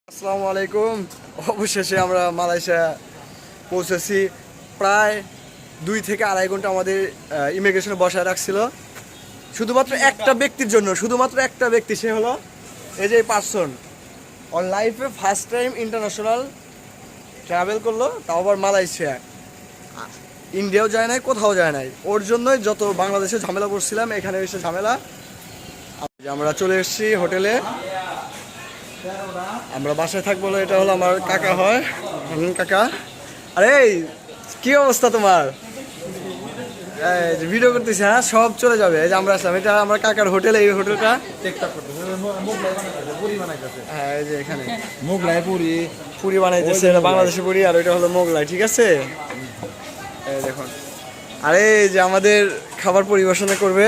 আসসালামু আলাইকুম। অবশেষে আমরা মালয়েশিয়া পৌঁছেছি। প্রায় 2 থেকে আড়াই ঘন্টা আমাদের ইমিগ্রেশনে বসায় রাখছিল শুধুমাত্র একটা ব্যক্তির জন্য, শুধুমাত্র একটা ব্যক্তি, সে হলো এই যে পার্সন। ওর লাইফে ফার্স্ট টাইম ইন্টারন্যাশনাল ট্রাভেল করলো, তাও আবার মালয়েশিয়া। ইন্ডিয়াও যায় নাই, কোথাও যায় নাই। ওর জন্যই যত বাংলাদেশে ঝামেলা করছিলাম, এখানে এসে ঝামেলা। আমরা চলে এসেছি হোটেলে, আমরা বাসায় থাকবো। এটা হলো আমার কাকা হয়, কাকা। আরে কি অবস্থা তোমার? ভিডিও করতেছি, হ্যাঁ সব চলে যাবে। এই যে আমরা আসলাম, এটা আমার কাকার হোটেল। এই হোটেলটা হ্যাঁ, এই যে এখানে মোগলাই পুরি পুরি বানাইতেছে, এটা বাংলাদেশি পুরি, আর ওইটা হলো মোগলাই। ঠিক আছে, এই দেখুন। আরে এই যে আমাদের খাবার পরিবেশনা করবে,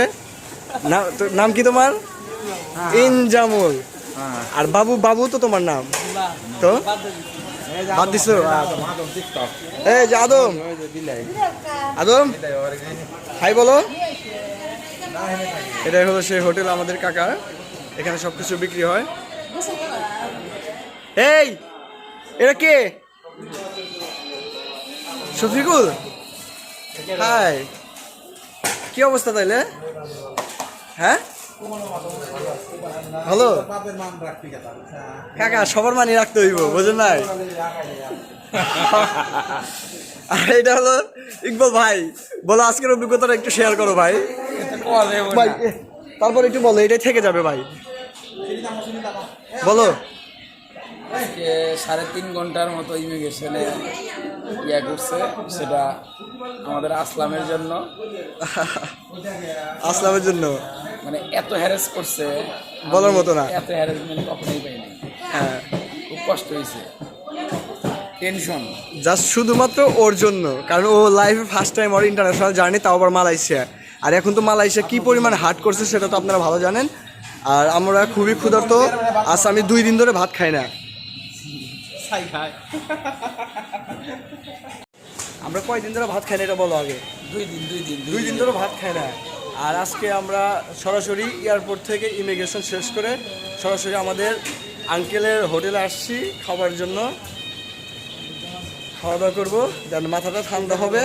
নাম কি তোমার? ইনজামুল। আর বাবু, বাবু তো তোমার নাম তো বাদ দিছো। এই যে আদম, আদম হাই বলো। এটাই হলো সেই হোটেল আমাদের কাকার, এখানে সবকিছু বিক্রি হয়। এই এটা কে? শফিকুল, হাই, কি অবস্থা তাইলে? হ্যাঁ ভালো কাকা, সবার মানি রাখতে হইব, বুঝেন নাই? আর এটা হলো ইকবাল ভাই। বলো আজকের অভিজ্ঞতাটা একটু শেয়ার করো ভাই। ভাই তারপর একটু বলো, এটাই থেকে যাবে ভাই, বলো। 3.5 ঘন্টার মতো ইমিগ্রেশনে করছে, সেটা আমাদের আসলামের জন্য। আসলামের জন্য মানে এত হ্যারেস করছে, বলার মতো না। এত হ্যারাসমেন্ট কখনোই পাইনি। হ্যাঁ, খুব কষ্ট হয়েছে, টেনশন। জাস্ট শুধুমাত্র ওর জন্য, কারণ ও লাইফে ফার্স্ট টাইম ওর ইন্টারন্যাশনাল জার্নি, তাও আবার মালয়েশিয়া। আর এখন তো মালয়েশিয়া কি পরিমাণ হার্ট করছে সেটা তো আপনারা ভালো জানেন। আর আমরা খুবই ক্ষুধার্ত। আজ আমি 2 দিন ধরে ভাত খাই না। আমরা কয়দিন ধরে ভাত খাই না এটা বলো আগে। 2 দিন ধরে ভাত খাই না। আর আজকে আমরা সরাসরি এয়ারপোর্ট থেকে ইমিগ্রেশন শেষ করে সরাসরি আমাদের আঙ্কেলের হোটেলে আসছি খাবার জন্য। খাওয়া দাওয়া করবো, দেন মাথাটা ঠান্ডা হবে,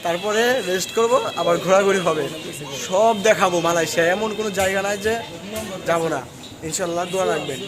তারপরে রেস্ট করব, আবার ঘোরাঘুরি হবে। সব দেখাবো মালয়েশিয়া, এমন কোনো জায়গা নাই যে যাবো না। ইনশাল্লাহ দোয়া রাখবেন।